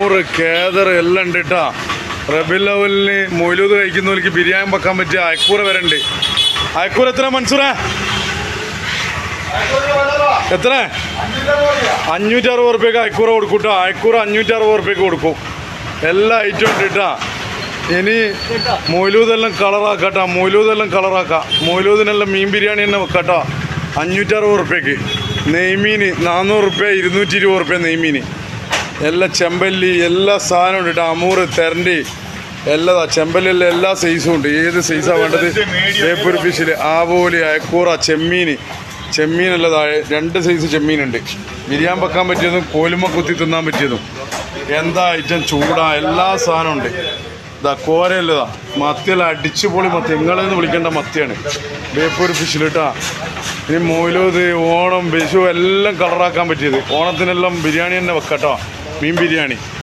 അമൂറ് കേദർ എല്ലാം ഉണ്ട് കേട്ടോ. റബീഉൽ അവ്വലിന് മൗലൂദ് കഴിക്കുന്നവർക്ക് ബിരിയാണി വെക്കാൻ പറ്റിയ അയക്കൂറ വരെ ഉണ്ട്. അയക്കൂറ എത്ര മൻസൂറേ? എത്ര? 560 റുപ്യക്ക് അയക്കൂറ കൊടുക്കും കേട്ടോ. അയക്കൂറ 560 റുപ്യക്ക് കൊടുക്കും. എല്ലാ ഐറ്റം ഉണ്ട് കേട്ടോ. ഇനി മൗലൂദെല്ലാം കളറാക്കാം. മൗലൂദെല്ലാം കളറാക്കാം. മൗലൂദിനെല്ലാം മീൻ ബിരിയാണി തന്നെ വെക്കാം കേട്ടോ. 560 റുപ്യക്ക്. നെയ്മീൻ 400 റുപ്യ, 220 റുപ്യ നെയ്മീൻ. എല്ലാം ചെമ്പല്ലി എല്ലാ സാധനവും ഉണ്ട് കേട്ടോ. അമൂറ്, തെരണ്ടി എല്ലാ ചെമ്പല്ലിയെല്ലാം എല്ലാ സൈസും ഉണ്ട്. ഏത് സൈസാണ് വേണ്ടത്? ബേപ്പൂർ ഫിഷിൽ ആവോലി, അയക്കൂറ, ചെമ്മീനല്ല താഴെ 2 സൈസ് ചെമ്മീനുണ്ട്. ബിരിയാണി വെക്കാൻ പറ്റിയതും കോലുമ കുത്തി തിന്നാൻ പറ്റിയതും എന്താ ഐറ്റം ചൂടാ എല്ലാ സാധനവും ഉണ്ട്. ഇതാ കോരയല്ലതാ മത്തിയെല്ലാം അടിച്ചു പൊളി മത്തി. നിങ്ങളെന്ന് വിളിക്കേണ്ട മത്തിയാണ് ബേപ്പൂർ ഫിഷിൽ കേട്ടോ. ഇനി മൗലൂദ്, ഓണം, വിഷു എല്ലാം കളറാക്കാൻ പറ്റിയത്. ഓണത്തിനെല്ലാം ബിരിയാണി തന്നെ വെക്കാം കേട്ടോ. മീൻ ബിരിയാണി